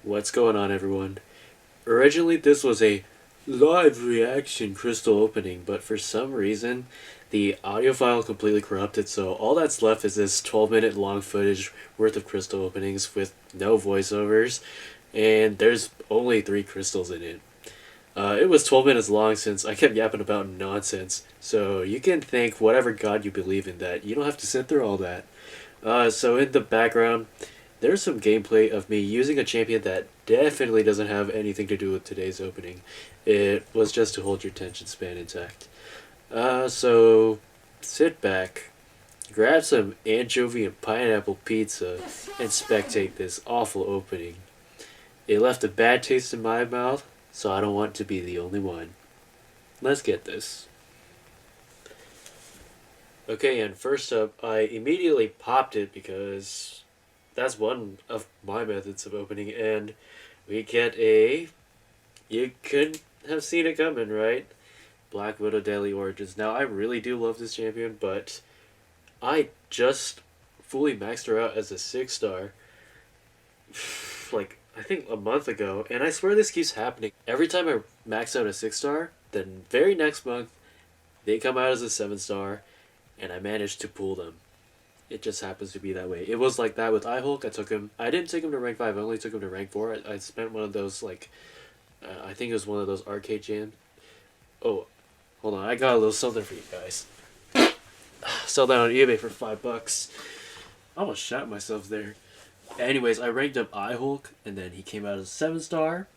What's going on, everyone? Originally, this was a live reaction crystal opening, but for some reason, the audio file completely corrupted, so all that's left is this 12-minute long footage worth of crystal openings with no voiceovers, and there's only 3 crystals in it. It was 12 minutes long since I kept yapping about nonsense, so you can thank whatever god you believe in that you don't have to sit through all that. So in the background, there's some gameplay of me using a champion that definitely doesn't have anything to do with today's opening. It was just to hold your attention span intact. So sit back, grab some anchovy and pineapple pizza, and spectate this awful opening. It left a bad taste in my mouth, so I don't want to be the only one. Let's get this. Okay, and first up, I immediately popped it because that's one of my methods of opening, and we get a. You could have seen it coming, right? Black Widow Daily Origins. Now, I really do love this champion, but I just fully maxed her out as a 6 star, like, I think a month ago, and I swear this keeps happening. Every time I max out a 6 star, then very next month, they come out as a 7 star, and I manage to pull them. It just happens to be that way. It was like that with iHulk. I didn't take him to rank 5, I only took him to rank 4. I spent one of those, like, I think it was one of those arcade jams. Oh, hold on, I got a little something for you guys. Sell that on eBay for $5. I almost shot myself there. Anyways, I ranked up iHulk, and then he came out as a 7 star.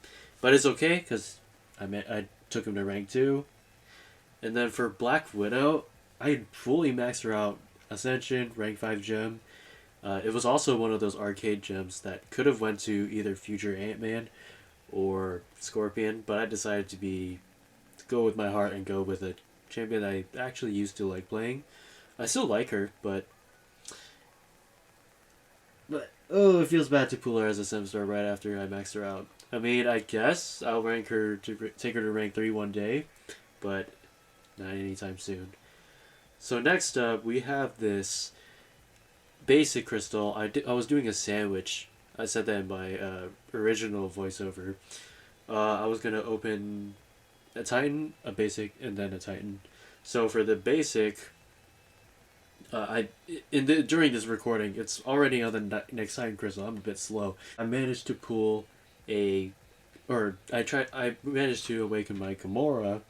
But it's okay, because I took him to rank 2. And then for Black Widow, I fully maxed her out. Ascension, rank 5 gem. It was also one of those arcade gems that could have went to either future Ant-Man or Scorpion, but I decided to go with my heart and go with a champion I actually used to like playing. I still like her, but oh, it feels bad to pull her as a 7 star right after I maxed her out. I mean, I guess I'll rank her to take her to rank 3 one day, but not anytime soon. So next up, we have this basic crystal. I was doing a sandwich. I said that in my original voiceover. I was gonna open a Titan, a basic, and then a Titan. So for the basic, during this recording, it's already on the next Titan crystal. I'm a bit slow. I managed to pull I managed to awaken my Gamora,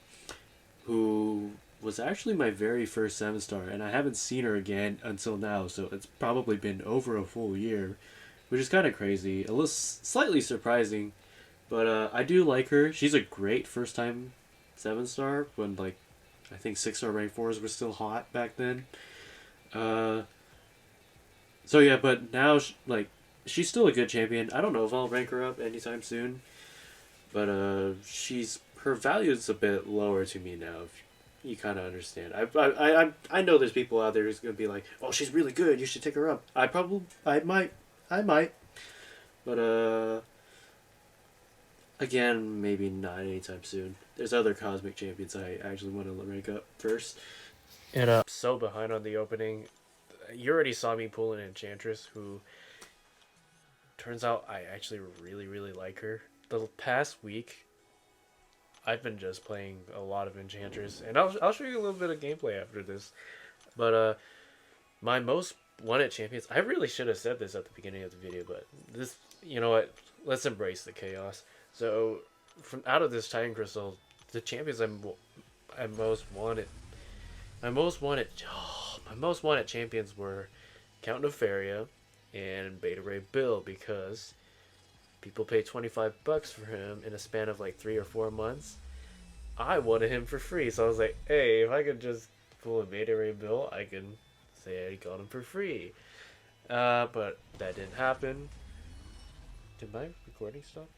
who was actually my very first 7 star, and I haven't seen her again until now, so it's probably been over a full year, which is kind of crazy, a little slightly surprising, but I do like her. She's a great first time 7 star when, like, I think 6 star rank 4s were still hot back then. Uh, so yeah, but now, like, she's still a good champion. I don't know if I'll rank her up anytime soon, but she's her value is a bit lower to me now. If you kind of understand. I know there's people out there who's gonna be like, "Oh, she's really good. You should take her up." I might, but again, maybe not anytime soon. There's other cosmic champions I actually want to rank up first. And so behind on the opening, you already saw me pull an Enchantress who turns out I actually really really like her. The past week, I've been just playing a lot of Enchantress, and I'll show you a little bit of gameplay after this. But my most wanted champions. I really should have said this at the beginning of the video, but this, you know what? Let's embrace the chaos. So, from out of this Titan Crystal, the champions I most wanted, my most wanted, my most wanted champions were Count Nefaria and Beta Ray Bill, because people pay $25 for him in a span of like 3 or 4 months. I wanted him for free, so I was like, hey, if I could just pull a Beta Ray Bill, I can say I got him for free. But that didn't happen. Did my recording stop?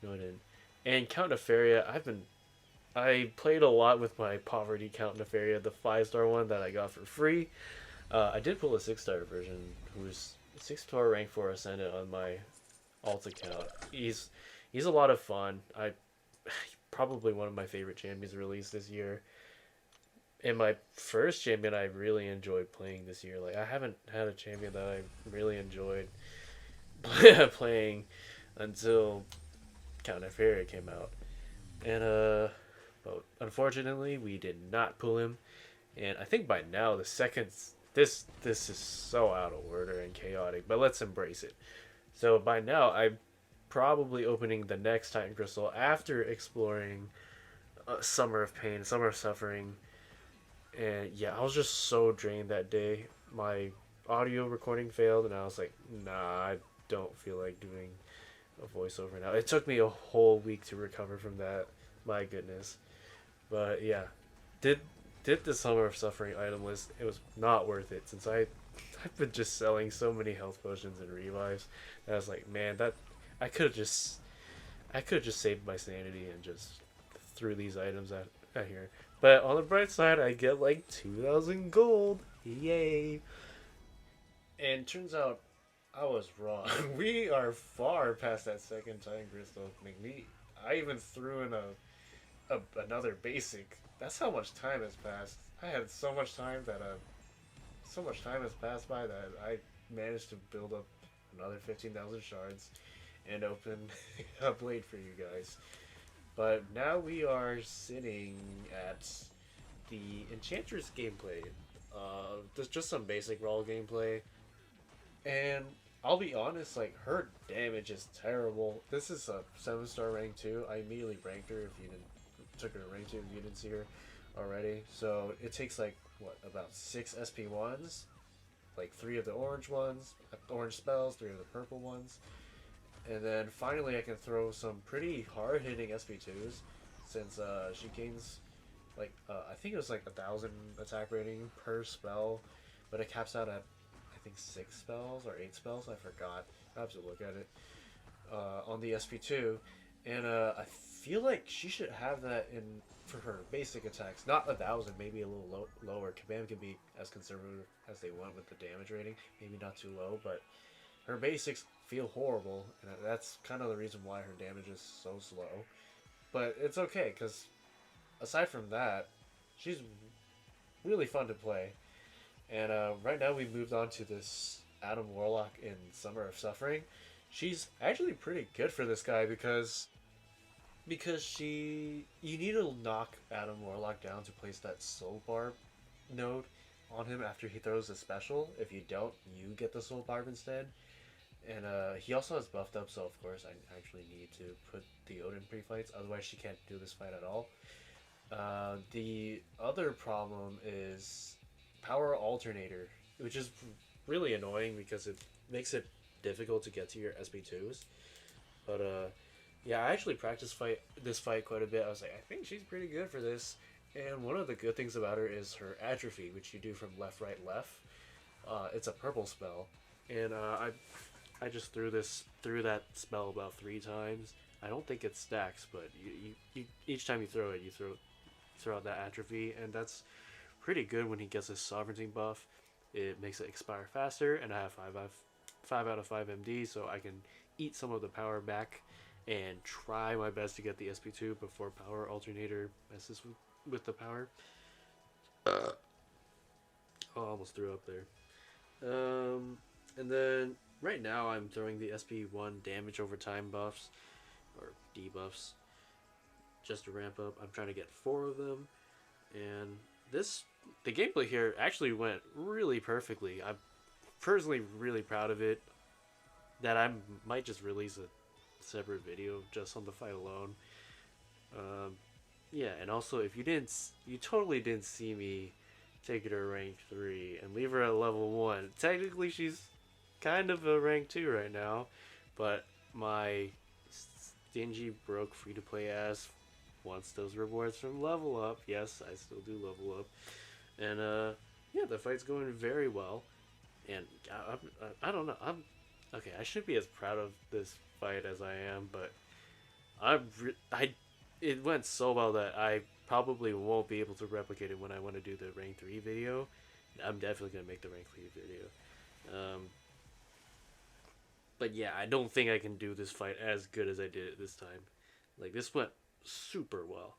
No, it didn't. And Count Nefaria, I played a lot with my poverty Count Nefaria, the 5 star one that I got for free. I did pull a 6 star version, who's 6 star rank 4 ascendant on my alt account. He's a lot of fun. Probably one of my favorite champions released this year. And my first champion I really enjoyed playing this year. Like, I haven't had a champion that I really enjoyed playing until Count of Fairy came out. And but unfortunately we did not pull him. And I think by now the second this is so out of order and chaotic, but let's embrace it. So by now I'm probably opening the next Titan Crystal after exploring Summer of Pain, Summer of Suffering, and yeah, I was just so drained that day. My audio recording failed, and I was like, nah, I don't feel like doing a voiceover now. It took me a whole week to recover from that. My goodness. But yeah, did did the Summer of Suffering item list. It was not worth it since I've been just selling so many health potions and revives. And I was like, man, that I could have just I could have just saved my sanity and just threw these items at here. But on the bright side, I get like 2,000 gold. Yay! And turns out I was wrong. We are far past that second time crystal. I even threw in another basic. That's how much time has passed. I had so much time that so much time has passed by that I managed to build up another 15,000 shards and open a blade for you guys. But now we are sitting at the Enchantress gameplay. There's just some basic roll gameplay, and I'll be honest, like her damage is terrible. This is a 7-star rank 2. I immediately ranked her if you didn't took her to rank 2 if you didn't see her already. So it takes like what about 6 SP1s, like 3 of the orange spells, 3 of the purple ones, and then finally I can throw some pretty hard hitting SP2s since she gains like I think it was like 1,000 attack rating per spell, but it caps out at I think 6 spells or 8 spells. I forgot. I have to look at it on the SP2, and I feel like she should have that in for her basic attacks. Not 1,000, maybe a little lower. Kabam can be as conservative as they want with the damage rating. Maybe not too low, but her basics feel horrible, and that's kind of the reason why her damage is so slow. But it's okay because aside from that, she's really fun to play. And right now we moved on to this Adam Warlock in Summer of Suffering. She's actually pretty good for this guy because she you need to knock Adam Warlock down to place that Soul Barb node on him after he throws a special. If you don't, you get the Soul Barb instead. And he also has buffed up, so of course I actually need to put the Odin pre-fights. Otherwise, she can't do this fight at all. The other problem is Power Alternator, which is really annoying because it makes it difficult to get to your SB2s. But yeah, I actually practiced this fight quite a bit. I was like, I think she's pretty good for this. And one of the good things about her is her atrophy, which you do from left, right, left. It's a purple spell, and I just threw that spell about 3 times. I don't think it stacks, but you each time you throw it, you throw out that atrophy, and that's pretty good when he gets his sovereignty buff. It makes it expire faster, and I have 5 out of 5 MD, so I can eat some of the power back and try my best to get the SP2 before Power Alternator messes with the power. Oh, I almost threw up there. And then right now I'm throwing the SP1 damage over time buffs or debuffs just to ramp up. I'm trying to get 4 of them, and the gameplay here actually went really perfectly. I'm personally really proud of it. That I might just release a separate video just on the fight alone. Um, yeah, and also if you totally didn't see me take her to rank 3 and leave her at level 1. Technically, she's kind of a rank 2 right now, but my stingy, broke, free to play ass wants those rewards from level up. Yes, I still do level up. And yeah, the fight's going very well. And I don't know. Okay. I should be as proud of this fight as I am, but I it went so well that I probably won't be able to replicate it when I want to do the rank 3 video. I'm definitely gonna make the rank 3 video. But yeah, I don't think I can do this fight as good as I did it this time. Like this went super well,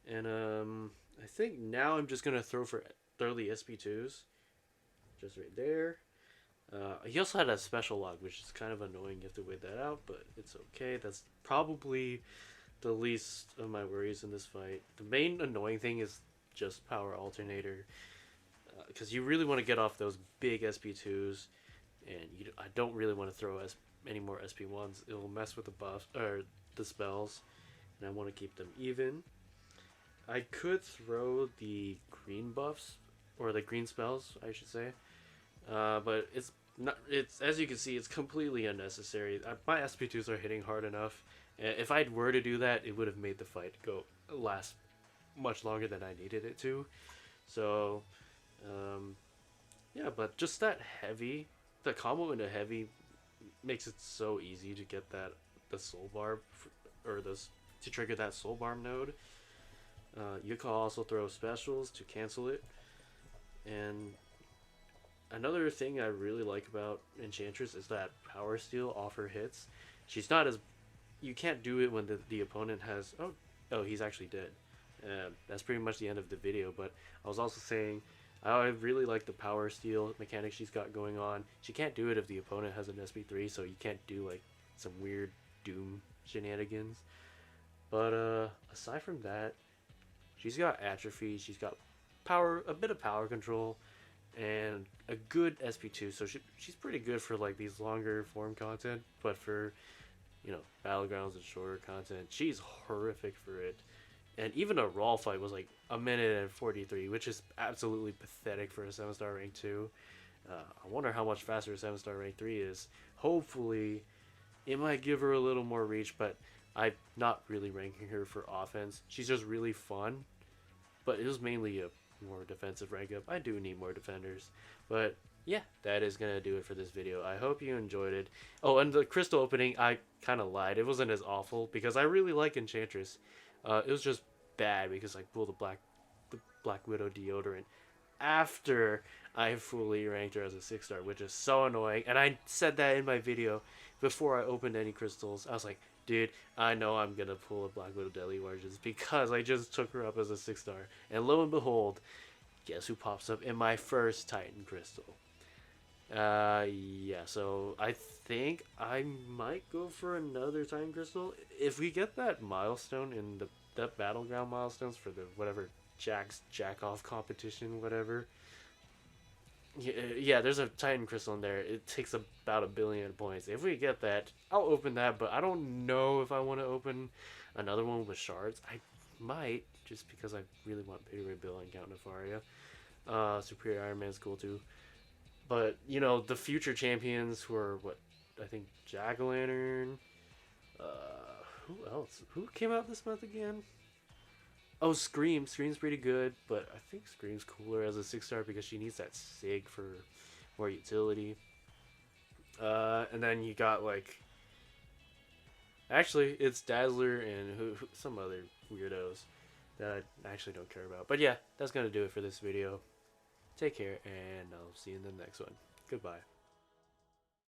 and I think now I'm just gonna throw the SP2s, just right there. He also had a special lock, which is kind of annoying. You have to wait that out, but it's okay. That's probably the least of my worries in this fight. The main annoying thing is just power alternator, because you really want to get off those big SP2s, and I don't really want to throw any more SP1s. It'll mess with the buffs or the spells, and I want to keep them even. I could throw the green buffs or the green spells, I should say, but it's not. It's, as you can see, it's completely unnecessary. My SP2s are hitting hard enough. If I were to do that, it would have made the fight last much longer than I needed it to. So, yeah, but just that heavy, the combo into heavy makes it so easy to get the soul barb or to trigger that soul barb node. You can also throw specials to cancel it. And another thing I really like about Enchantress is that Power Steel offer hits. She's not as you can't do it when the opponent has he's actually dead. That's pretty much the end of the video. But I was also saying I really like the Power Steel mechanic she's got going on. She can't do it if the opponent has an SP3, so you can't do like some weird Doom shenanigans. But aside from that, she's got atrophy. She's got a bit of power control, and a good SP2. So she's pretty good for like these longer form content. But for battlegrounds and shorter content, she's horrific for it. And even a Raw fight was like a minute and 43, which is absolutely pathetic for a 7-star rank 2. I wonder how much faster a 7-star rank 3 is. Hopefully, it might give her a little more reach, but I'm not really ranking her for offense. She's just really fun, but it was mainly a more defensive rank up. I do need more defenders. But yeah, that is going to do it for this video. I hope you enjoyed it. Oh, and the crystal opening, I kind of lied. It wasn't as awful because I really like Enchantress. It was just bad because I pulled the Black Widow deodorant after I fully ranked her as a 6-star, which is so annoying. And I said that in my video before I opened any crystals. I was like, dude, I know I'm going to pull a Black Widow Deadly Warriors because I just took her up as a 6-star. And lo and behold, guess who pops up in my first Titan crystal? Yeah, so I think I might go for another Titan crystal. If we get that milestone in that battleground milestones for the whatever jack off competition, whatever. Yeah, there's a Titan crystal in there. It takes about 1 billion points. If we get that, I'll open that, but I don't know if I want to open another one with shards. I might, just because I really want Beta Ray Bill and Count Nefaria. Superior Iron Man's cool too. But, the future champions who are, I think Jack-O-Lantern. Who else? Who came out this month again? Oh, Scream. Scream's pretty good, but I think Scream's cooler as a 6-star because she needs that SIG for more utility. And then you got, actually, it's Dazzler and some other weirdos that I actually don't care about. But yeah, that's going to do it for this video. Take care, and I'll see you in the next one. Goodbye.